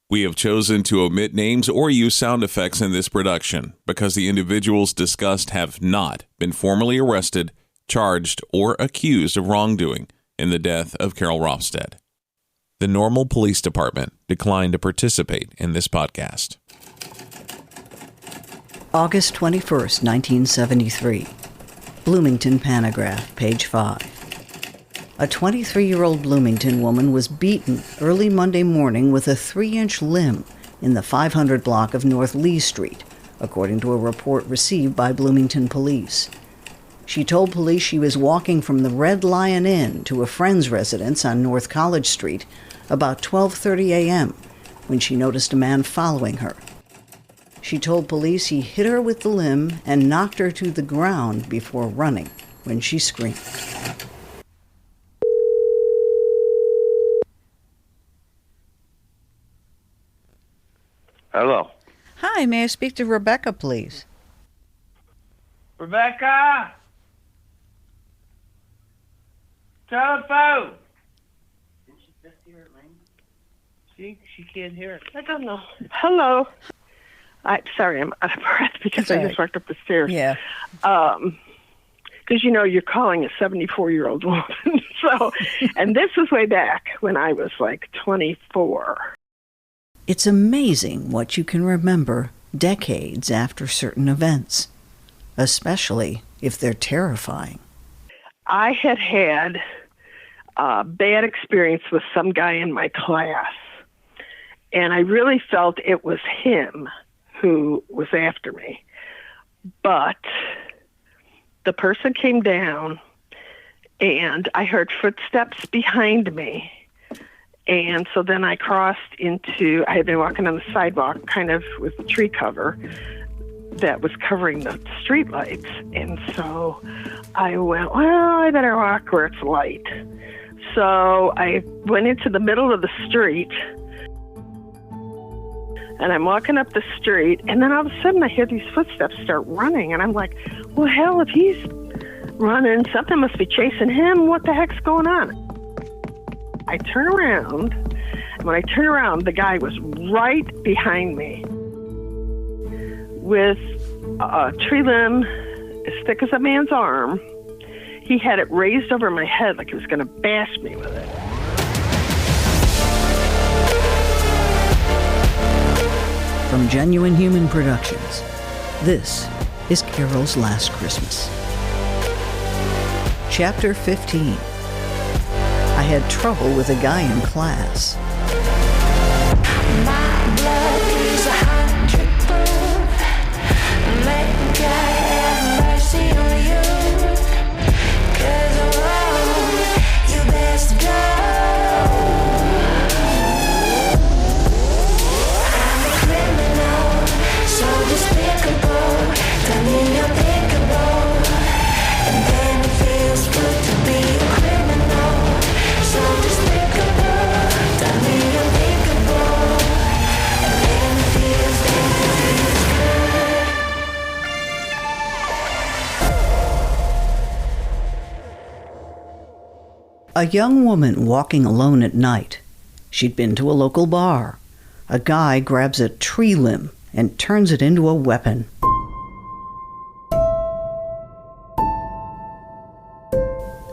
We have chosen to omit names or use sound effects in this production because the individuals discussed have not been formally arrested, charged, or accused of wrongdoing in the death of Carol Rofstad. The Normal Police Department declined to participate in this podcast. August 21st, 1973. Bloomington Panagraph, page 5. A 23-year-old Bloomington woman was beaten early Monday morning with a 3-inch limb in the 500 block of North Lee Street, according to a report received by Bloomington police. She told police she was walking from the Red Lion Inn to a friend's residence on North College Street about 12:30 a.m. when she noticed a man following her. She told police he hit her with the limb and knocked her to the ground before running when she screamed. Hello. Hi, may I speak to Rebecca, please? Rebecca? Telephone! Did she just hear it ring? She can't hear it. I don't know. Hello. I'm sorry, I'm out of breath because I just walked up the stairs. Yeah. Because, you're calling a 74-year-old woman. And this was way back when I was like 24. It's amazing what you can remember decades after certain events, especially if they're terrifying. I had a bad experience with some guy in my class, and I really felt it was him who was after me. But the person came down, and I heard footsteps behind me. And so then I crossed I had been walking on the sidewalk kind of with a tree cover that was covering the street lights. And so I went, well, I better walk where it's light. So I went into the middle of the street, and I'm walking up the street, and then all of a sudden I hear these footsteps start running, and I'm like, well, hell, if he's running, something must be chasing him. What the heck's going on? I turn around, and when I turn around, the guy was right behind me with a tree limb as thick as a man's arm. He had it raised over my head like he was going to bash me with it. From Genuine Human Productions, this is Carol's Last Christmas. Chapter 15. I had trouble with a guy in class. My blood is 100 proof. May God have mercy on you. 'Cause you best go. I'm a criminal, so despicable. Tell me you're pickable, and then it feels good to be a criminal. So despicable, tell me you're pickable, and then it feels good. A young woman walking alone at night. She'd been to a local bar. A guy grabs a tree limb and turns it into a weapon.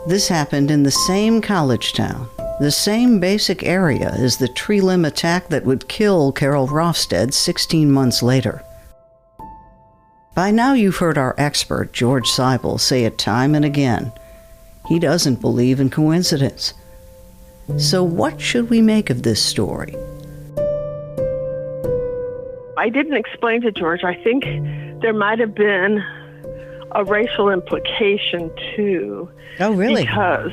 This happened in the same college town, the same basic area as the tree limb attack that would kill Carol Rofstad 16 months later. By now you've heard our expert, George Seibel, say it time and again. He doesn't believe in coincidence. So what should we make of this story? I didn't explain to George. I think there might have been a racial implication too. Oh, really? Because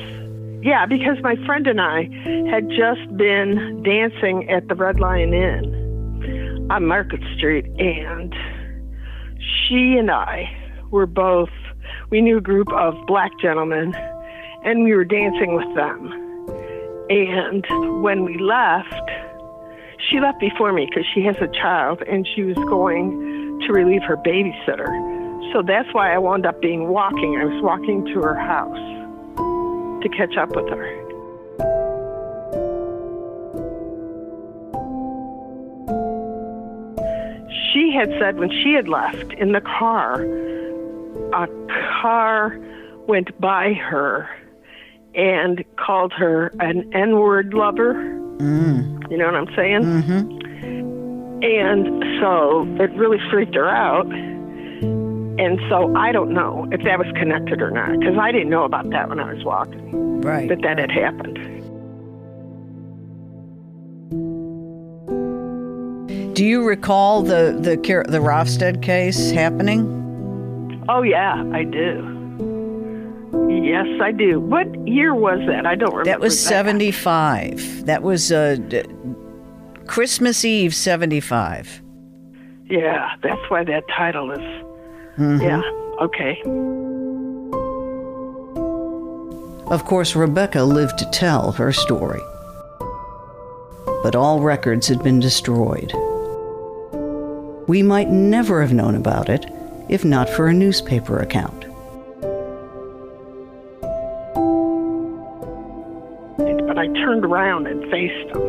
my friend and I had just been dancing at the Red Lion Inn on Market Street, and she and I we knew a group of black gentlemen, and we were dancing with them. And when we left, she left before me because she has a child, and she was going to relieve her babysitter. So that's why I wound up walking. I was walking to her house to catch up with her. had said when she had left in the car, a car went by her and called her an N-word lover. You know what I'm saying? Mm-hmm. And so it really freaked her out. And so I don't know if that was connected or not, because I didn't know about that when I was walking. Right. That had happened. Do you recall the Rofstead case happening? Oh, yeah, I do. Yes, I do. What year was that? I don't remember. That was 75. That was Christmas Eve, 75. Yeah, that's why that title is... Mm-hmm. Yeah, okay. Of course, Rebecca lived to tell her story. But all records had been destroyed. We might never have known about it if not for a newspaper account. But I turned around and faced him.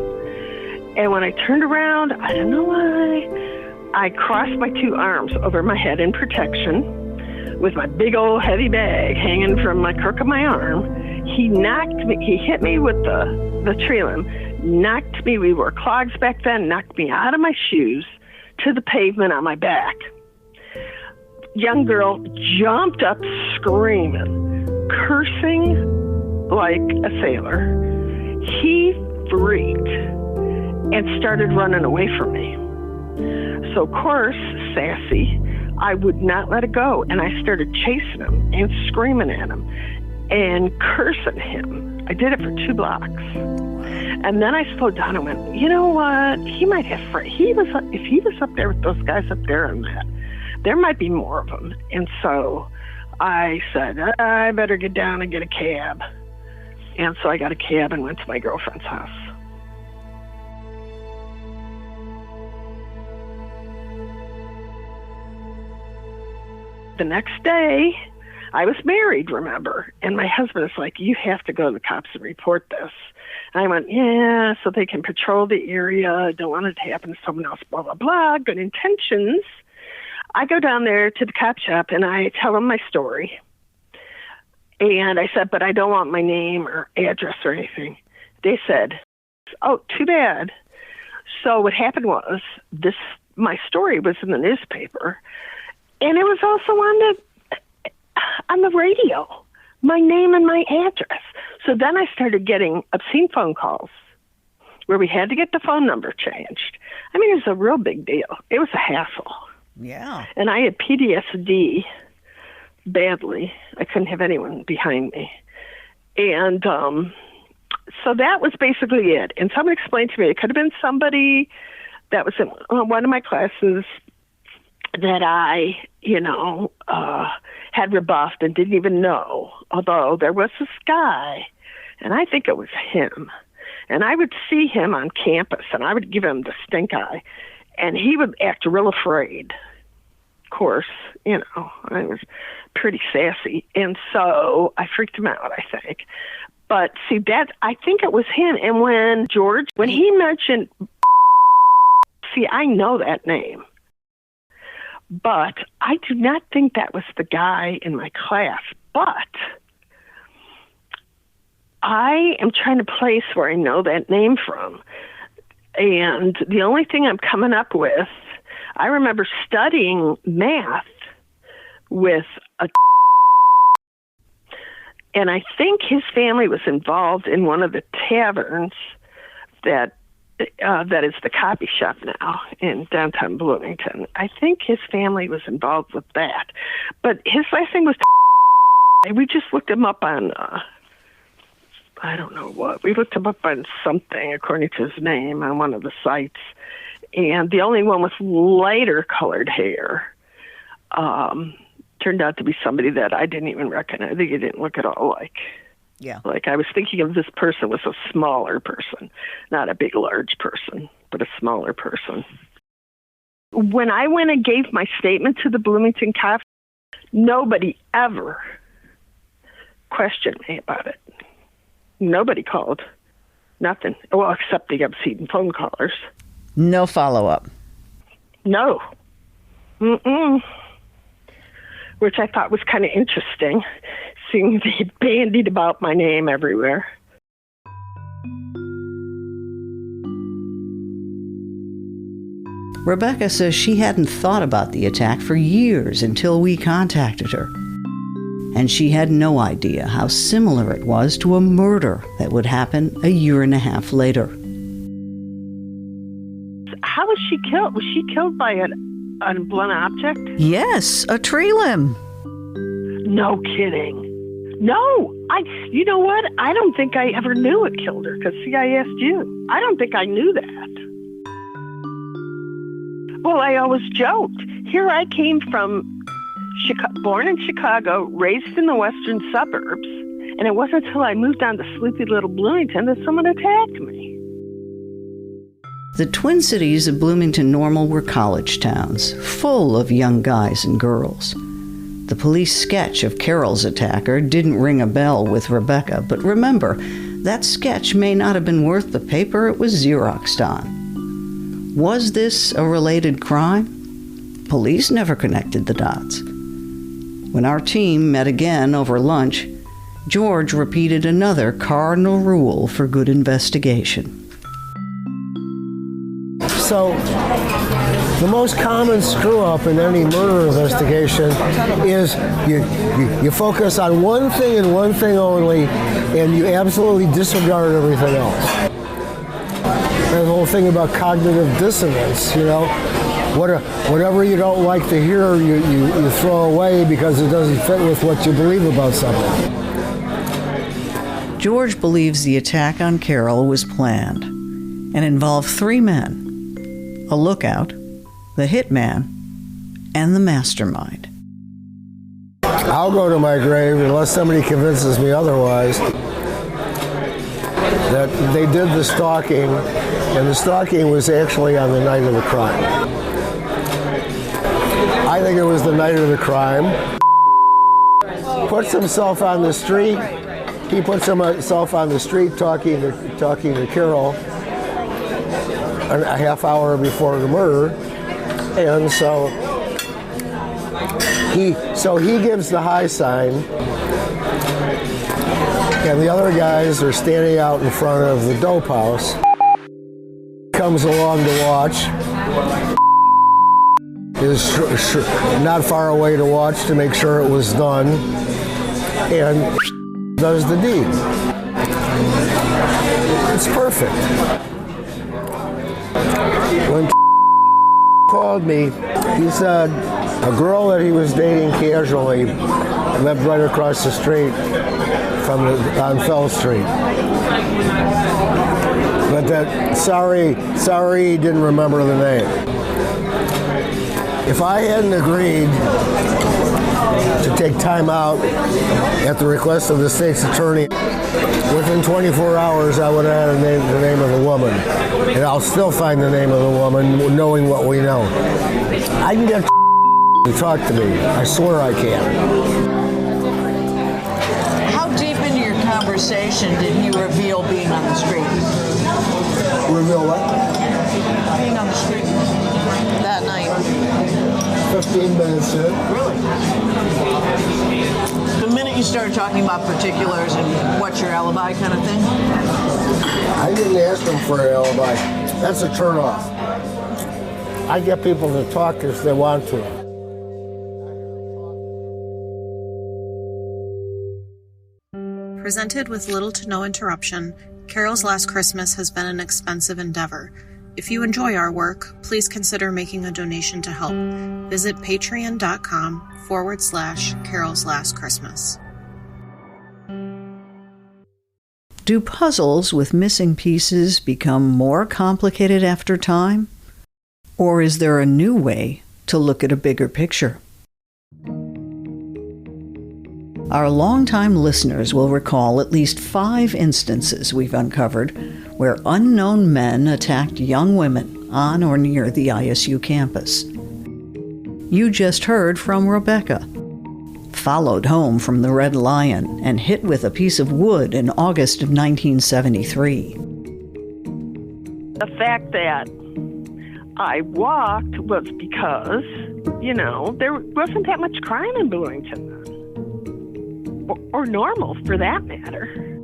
And when I turned around, I don't know why, I crossed my two arms over my head in protection with my big old heavy bag hanging from my crook of my arm. He hit me with the tree limb, knocked me, we wore clogs back then, knocked me out of my shoes to the pavement on my back. Young girl jumped up screaming, cursing like a sailor. He freaked and started running away from me. So, of course, sassy, I would not let it go, and I started chasing him and screaming at him and cursing him. I did it for 2 blocks. And then I slowed down and went, you know what? He might have if he was up there with those guys up there and that, there might be more of them. And so I said, I better get down and get a cab. And so I got a cab and went to my girlfriend's house. The next day, I was married, remember? And my husband was like, you have to go to the cops and report this. And I went, yeah, so they can patrol the area. I don't want it to happen to someone else, blah, blah, blah. Good intentions. I go down there to the cop shop and I tell them my story. And I said, but I don't want my name or address or anything. They said, oh, too bad. So what happened was my story was in the newspaper. And it was also on the radio, my name and my address. So then I started getting obscene phone calls where we had to get the phone number changed. I mean, it was a real big deal. It was a hassle. Yeah. And I had PTSD badly. I couldn't have anyone behind me. And so that was basically it. And someone explained to me it could have been somebody that was in one of my classes that I, had rebuffed and didn't even know, although there was this guy, and I think it was him. And I would see him on campus, and I would give him the stink eye, and he would act real afraid. Of course, I was pretty sassy, and so I freaked him out, I think. But see, I think it was him. And when he mentioned, see, I know that name. But I do not think that was the guy in my class. But I am trying to place where I know that name from. And the only thing I'm coming up with, I remember studying math with and I think his family was involved in one of the taverns that is the copy shop now in downtown Bloomington. I think his family was involved with that. But his last name was we just looked him up on, I don't know what. We looked him up on something according to his name on one of the sites. And the only one with lighter colored hair turned out to be somebody that I didn't even recognize. I think he didn't look at all like... Yeah. Like I was thinking of this person was a smaller person, not a big, large person, but a smaller person. When I went and gave my statement to the Bloomington cops, nobody ever questioned me about it. Nobody called. Nothing. Well, except the obscene phone callers. No follow-up. No. Mm-mm. Which I thought was kind of interesting, seeing they bandied about my name everywhere. Rebecca says she hadn't thought about the attack for years until we contacted her. And she had no idea how similar it was to a murder that would happen a year and a half later. How was she killed? Was she killed by a blunt object? Yes, a tree limb. No kidding. No, you know what? I don't think I ever knew what killed her, because see, I asked you. I don't think I knew that. Well, I always joked. Here I came from, born in Chicago, raised in the western suburbs, and it wasn't until I moved down to sleepy little Bloomington that someone attacked me. The Twin Cities of Bloomington Normal were college towns, full of young guys and girls. The police sketch of Carol's attacker didn't ring a bell with Rebecca, but remember, that sketch may not have been worth the paper it was Xeroxed on. Was this a related crime? Police never connected the dots. When our team met again over lunch, George repeated another cardinal rule for good investigation. So, the most common screw-up in any murder investigation is you focus on one thing and one thing only, and you absolutely disregard everything else. And the whole thing about cognitive dissonance, whatever you don't like to hear, you throw away because it doesn't fit with what you believe about something. George believes the attack on Carol was planned and involved 3 men: a lookout, the hitman, and the mastermind. I'll go to my grave unless somebody convinces me otherwise that they did the stalking, and the stalking was actually on the night of the crime. I think it was the night of the crime. Puts himself on the street. He puts himself on the street talking to Carol a half hour before the murder, and so he gives the high sign, and the other guys are standing out in front of the dope house. Comes along to watch. Is not far away to watch to make sure it was done, and does the deed. It's perfect. When called me, he said a girl that he was dating casually lived right across the street on Fell Street. But that sorry he didn't remember the name. If I hadn't agreed to take time out at the request of the state's attorney, within 24 hours I would have had the name of the woman. And I'll still find the name of the woman, knowing what we know. I can get to talk to me. I swear I can. How deep into your conversation did he reveal being on the street? Reveal what? Being on the street that night. 15 minutes in. Really? The minute you started talking about particulars and what's your alibi kind of thing? I didn't ask him for an alibi. That's a turnoff. I get people to talk if they want to. Presented with little to no interruption, Carol's Last Christmas has been an expensive endeavor. If you enjoy our work, please consider making a donation to help. Visit patreon.com/Carol's Last Christmas. Do puzzles with missing pieces become more complicated after time? Or is there a new way to look at a bigger picture? Our longtime listeners will recall at least 5 instances we've uncovered where unknown men attacked young women on or near the ISU campus. You just heard from Rebecca, followed home from the Red Lion and hit with a piece of wood in August of 1973. The fact that I walked was because There wasn't that much crime in Bloomington then. Or normal, for that matter.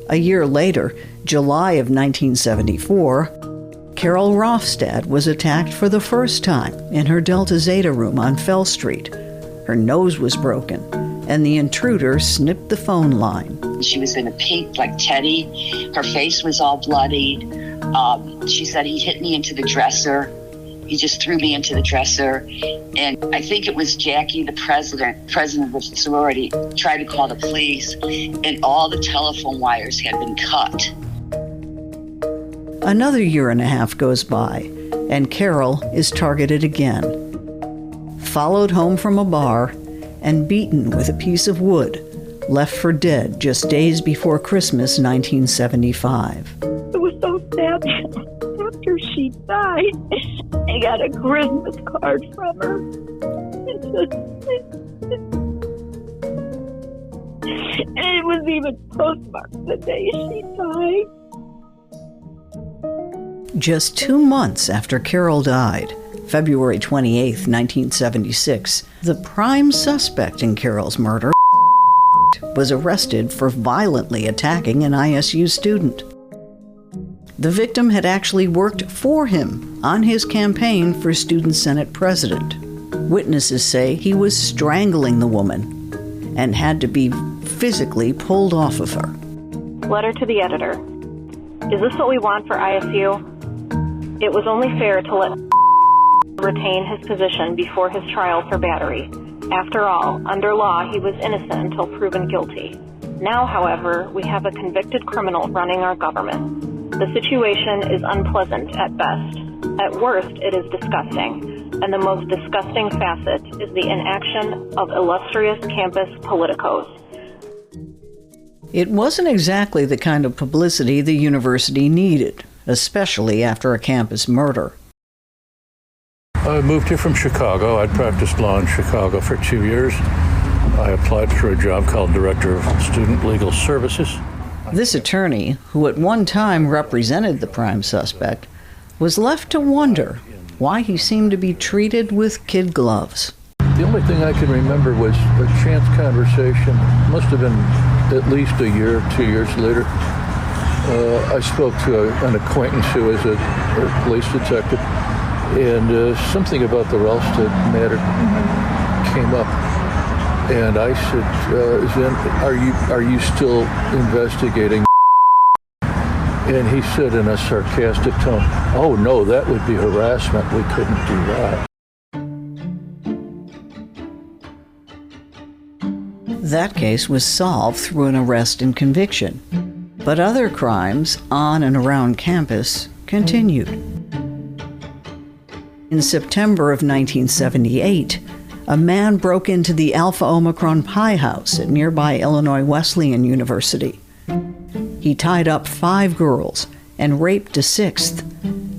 A year later, July of 1974, Carol Rofstad was attacked for the first time in her Delta Zeta room on Fell Street. Her nose was broken, and the intruder snipped the phone line. She was in a pink, like Teddy. Her face was all bloodied. She said, he hit me into the dresser. He just threw me into the dresser. And I think it was Jackie, the president of the sorority, tried to call the police, and all the telephone wires had been cut. Another year and a half goes by, and Carol is targeted again. Followed home from a bar and beaten with a piece of wood, left for dead just days before Christmas 1975. It was so sad. After she died, I got a Christmas card from her. And it was even postmarked the day she died. Just 2 months after Carol died, February 28, 1976, the prime suspect in Carol's murder was arrested for violently attacking an ISU student. The victim had actually worked for him on his campaign for Student Senate President. Witnesses say he was strangling the woman and had to be physically pulled off of her. Letter to the editor. Is this what we want for ISU? It was only fair to let retain his position before his trial for battery. After all, under law, he was innocent until proven guilty. Now, however, we have a convicted criminal running our government. The situation is unpleasant at best. At worst, it is disgusting. And the most disgusting facet is the inaction of illustrious campus politicos. It wasn't exactly the kind of publicity the university needed, especially after a campus murder. I moved here from Chicago. I'd practiced law in Chicago for 2 years. I applied for a job called Director of Student Legal Services. This attorney, who at one time represented the prime suspect, was left to wonder why he seemed to be treated with kid gloves. The only thing I can remember was a chance conversation. Must have been at least a year, 2 years later. I spoke to an acquaintance who was a police detective, and something about the Ralston matter came up. And I said, Zen, are you still investigating? And he said in a sarcastic tone, oh no, that would be harassment. We couldn't do that. That case was solved through an arrest and conviction. But other crimes on and around campus continued. In September of 1978, a man broke into the Alpha Omicron Pi House at nearby Illinois Wesleyan University. He tied up 5 girls and raped a 6th.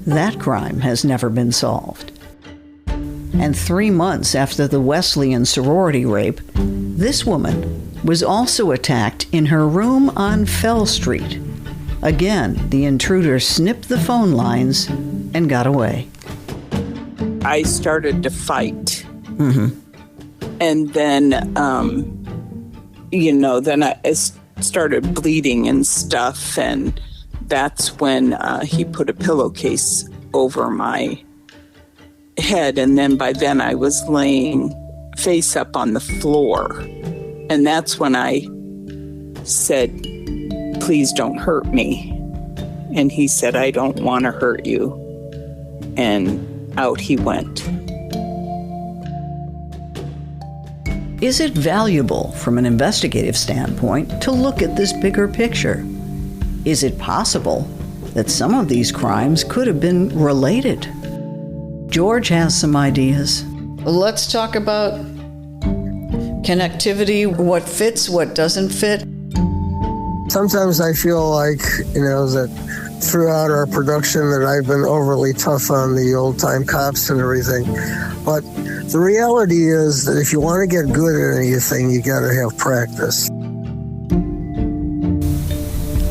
That crime has never been solved. And 3 months after the Wesleyan sorority rape, this woman was also attacked in her room on Fell Street. Again, the intruder snipped the phone lines and got away. I started to fight. Mm-hmm. And then, then I started bleeding and stuff. And that's when he put a pillowcase over my head. And then by then I was laying face up on the floor. And that's when I said, please don't hurt me. And he said, I don't want to hurt you. And out he went. Is it valuable from an investigative standpoint to look at this bigger picture? Is it possible that some of these crimes could have been related? George has some ideas. Let's talk about connectivity, what fits, what doesn't fit. Sometimes I feel like, that throughout our production that I've been overly tough on the old-time cops and everything. But the reality is that if you want to get good at anything, you got to have practice.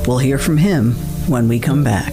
We'll hear from him when we come back.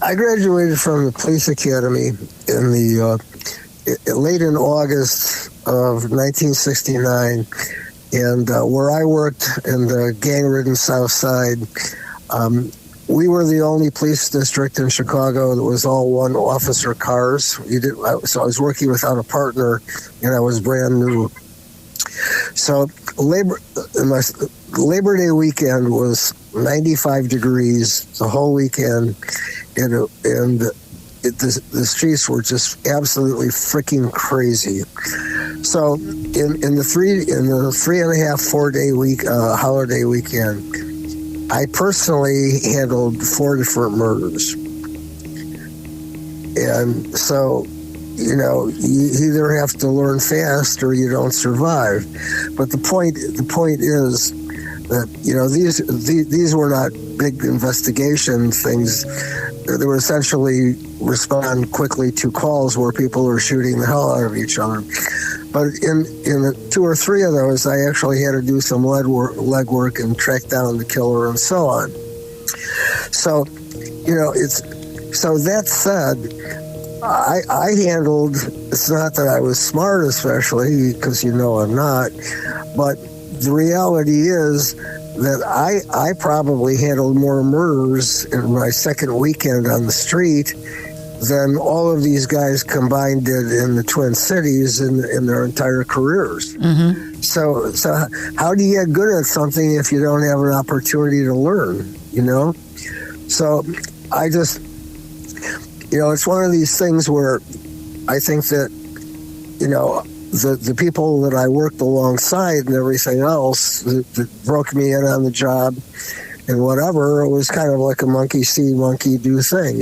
I graduated from the police academy in the late in August of 1969, and where I worked in the gang-ridden South Side, we were the only police district in Chicago that was all one-officer cars. So I was working without a partner, and I was brand new. So Labor Day weekend was 95 degrees the whole weekend, and the streets were just absolutely freaking crazy. So in the 3.5-4 day week holiday weekend, I personally handled 4 different murders. And so, you either have to learn fast or you don't survive. But the point is that, these were not big investigation things. They were essentially respond quickly to calls where people were shooting the hell out of each other. But in 2 or 3 of those, I actually had to do some legwork and track down the killer and so on. So, so that said, I handled, it's not that I was smart especially, because I'm not, but the reality is that I probably handled more murders in my second weekend on the street than all of these guys combined did in the Twin Cities in their entire careers. Mm-hmm. So how do you get good at something if you don't have an opportunity to learn, So I just, it's one of these things where I think that, the people that I worked alongside and everything else that broke me in on the job and whatever, it was kind of like a monkey see, monkey do thing,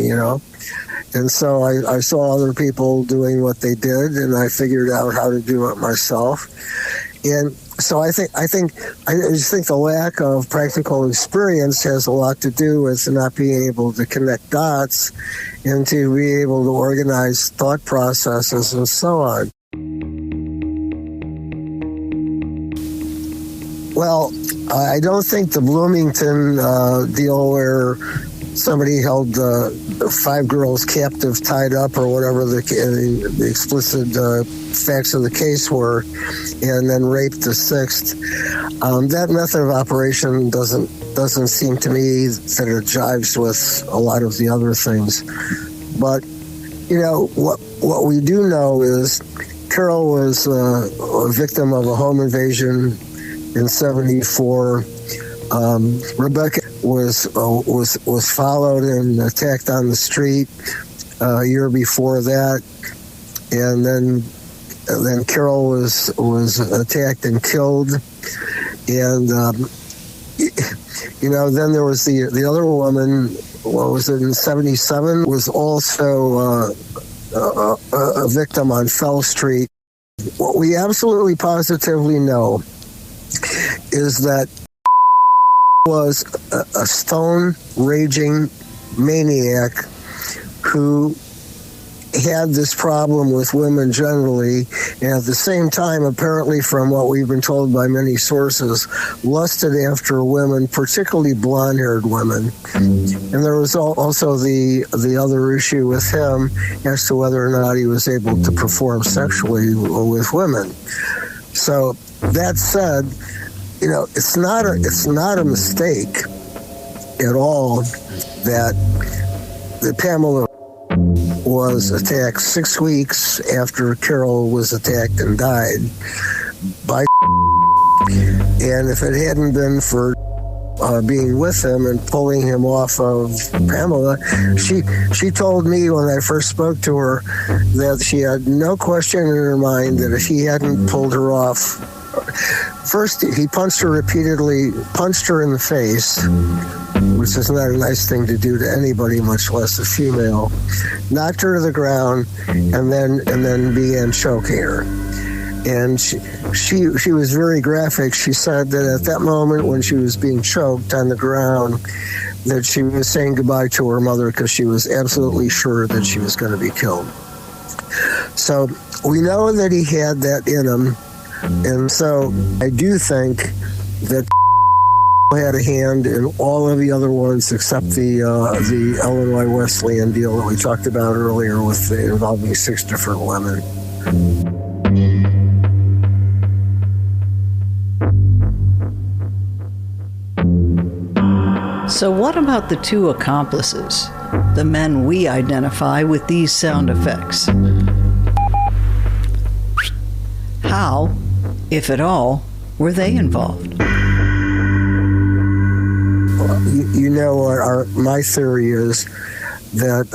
And so I saw other people doing what they did, and I figured out how to do it myself. And so I just think the lack of practical experience has a lot to do with not being able to connect dots and to be able to organize thought processes and so on. Well, I don't think the Bloomington deal where somebody held 5 girls captive, tied up, or whatever the explicit facts of the case were, and then raped the 6th. That method of operation doesn't seem to me that it jives with a lot of the other things. But what we do know is Carol was a victim of a home invasion in '74. Rebecca was followed and attacked on the street a year before that, and then Carol was attacked and killed, and then there was the other woman. What was it, in '77? Was also a victim on Fell Street. What we absolutely positively know is that was a stone raging maniac who had this problem with women generally, and at the same time, apparently from what we've been told by many sources, lusted after women, particularly blonde-haired women. And there was also the other issue with him as to whether or not he was able to perform sexually with women. So that said, it's not a mistake at all that Pamela was attacked 6 weeks after Carol was attacked and died by and if it hadn't been for being with him and pulling him off of Pamela, she told me when I first spoke to her that she had no question in her mind that if he hadn't pulled her off. First, he punched her repeatedly, punched her in the face, which is not a nice thing to do to anybody, much less a female. Knocked her to the ground, and then began choking her. And she was very graphic. She said that at that moment when she was being choked on the ground, that she was saying goodbye to her mother because she was absolutely sure that she was going to be killed. So we know that he had that in him. And so I do think that had a hand in all of the other ones except the Illinois Wesleyan deal that we talked about earlier with involving 6 different women. So what about the 2 accomplices, the men we identify with these sound effects? How, if at all, were they involved? My theory is that,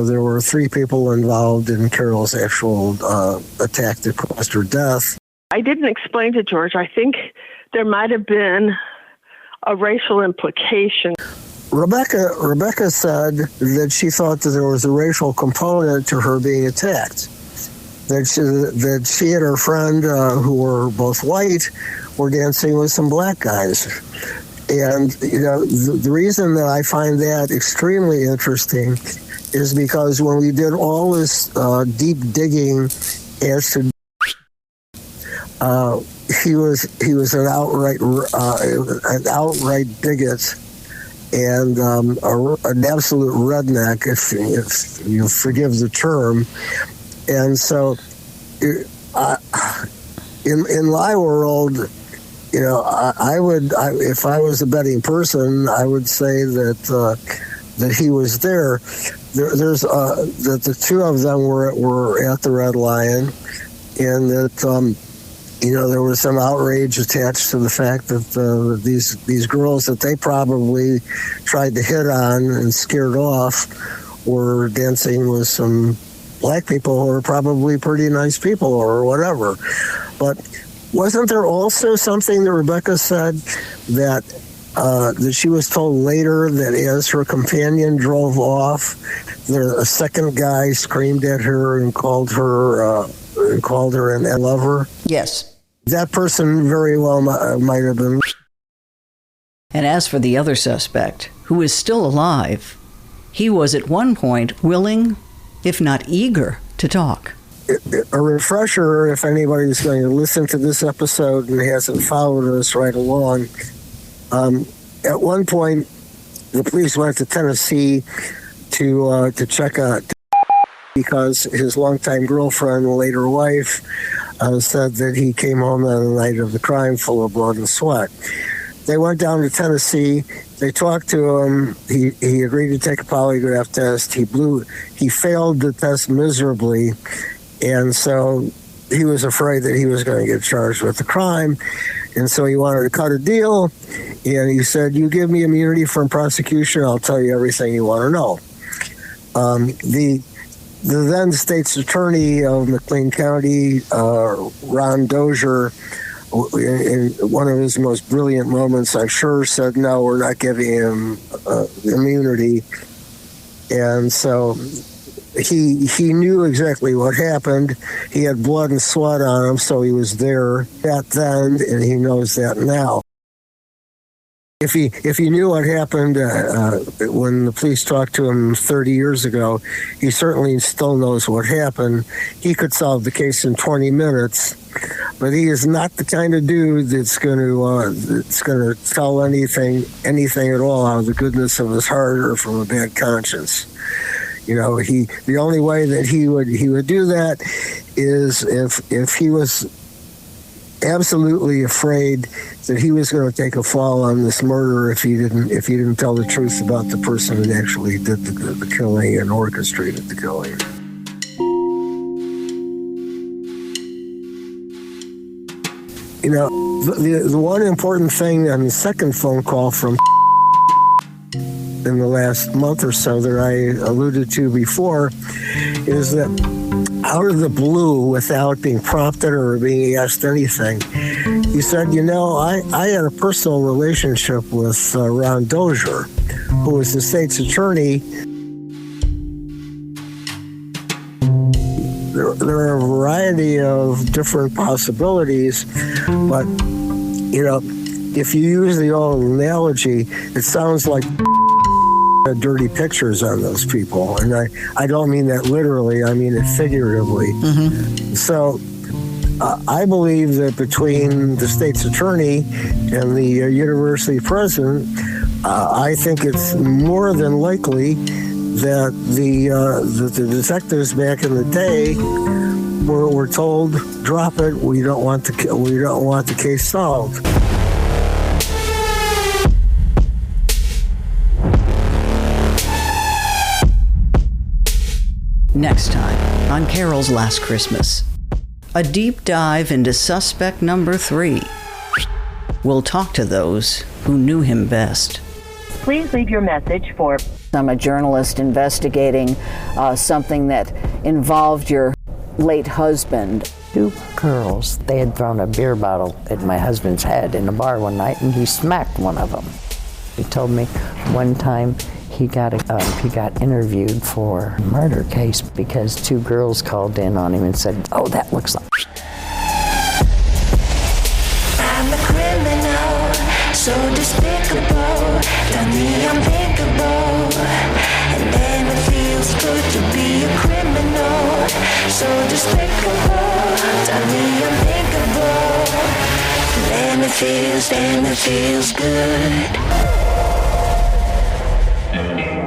there were 3 people involved in Carol's actual attack that caused her death. I didn't explain to George. I think there might have been a racial implication. Rebecca said that she thought that there was a racial component to her being attacked. That she and her friend, who were both white, were dancing with some black guys. And, the reason that I find that extremely interesting is because when we did all this deep digging as to he was an outright bigot and an absolute redneck, if you forgive the term. And so, in my world, if I was a betting person, I would say that he was there. There's that the 2 of them were at the Red Lion, and that there was some outrage attached to the fact that these girls that they probably tried to hit on and scared off were dancing with some black people who are probably pretty nice people or whatever. But wasn't there also something that Rebecca said that she was told later that as her companion drove off, a second guy screamed at her and called her an lover? Yes. That person very well might have been. And as for the other suspect, who is still alive, he was at one point willing, if not eager, to talk. A refresher, if anybody's going to listen to this episode and hasn't followed us right along, at one point, the police went to Tennessee to check out because his longtime girlfriend, later wife, said that he came home on the night of the crime full of blood and sweat. They went down to Tennessee. They talked to him. He agreed to take a polygraph test. He failed the test miserably, and so he was afraid that he was going to get charged with the crime, and so he wanted to cut a deal. And he said, "You give me immunity from prosecution, I'll tell you everything you want to know." The then state's attorney of McLean County, Ron Dozier, in one of his most brilliant moments, I'm sure, said, "No, we're not giving him immunity." And so he knew exactly what happened. He had blood and sweat on him, so he was there back then, and he knows that now. If he knew what happened when the police talked to him 30 years ago, he certainly still knows what happened. He could solve the case in 20 minutes, but he is not the kind of dude that's going to tell anything at all out of the goodness of his heart or from a bad conscience. The only way that he would do that is if he was absolutely afraid that he was going to take a fall on this murder if he didn't tell the truth about the person that actually did the killing and orchestrated the killing. The one important thing on the second phone call from in the last month or so that I alluded to before is that out of the blue, without being prompted or being asked anything, he said, I had a personal relationship with Ron Dozier, who was the state's attorney. There are a variety of different possibilities, but, if you use the old analogy, it sounds like dirty pictures on those people. And I don't mean that literally, I mean it figuratively. Mm-hmm. So I believe that between the state's attorney and the university president, I think it's more than likely that the detectives back in the day were told, drop it. We don't want the case solved. Next time on Carol's Last Christmas, a deep dive into suspect number 3. We'll talk to those who knew him best. Please leave your message for... I'm a journalist investigating something that involved your late husband. 2 girls, they had thrown a beer bottle at my husband's head in a bar one night, and he smacked one of them. He told me one time he got interviewed for a murder case because 2 girls called in on him and said, "Oh, that looks like..." I'm a criminal, so despicable, done the unthinkable, and then it feels good to be a criminal, so despicable, done the unthinkable, and then it feels good.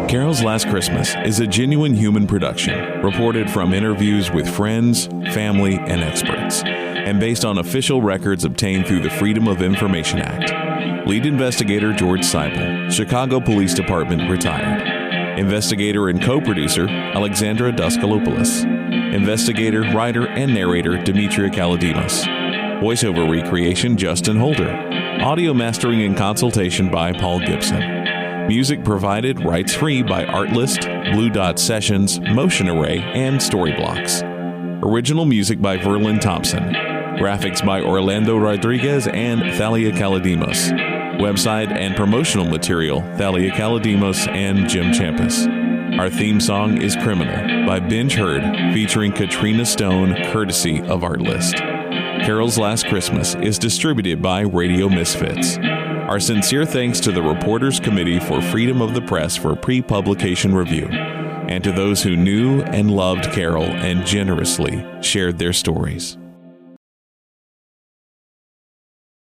Carol's Last Christmas is a genuine human production, reported from interviews with friends, family, and experts, and based on official records obtained through the Freedom of Information Act. Lead investigator George Seipel, Chicago Police Department, retired. Investigator and co-producer Alexandra Daskalopoulos. Investigator, writer, and narrator Demetria Kaladimos. Voiceover recreation Justin Holder. Audio mastering and consultation by Paul Gibson. Music provided rights-free by Artlist, Blue Dot Sessions, Motion Array, and Storyblocks. Original music by Verlin Thompson. Graphics by Orlando Rodriguez and Thalia Kaladimos. Website and promotional material, Thalia Kaladimos and Jim Champus. Our theme song is Criminal by Binge Herd, featuring Katrina Stone, courtesy of Artlist. Carol's Last Christmas is distributed by Radio Misfits. Our sincere thanks to the Reporters Committee for Freedom of the Press for pre-publication review, and to those who knew and loved Carol and generously shared their stories.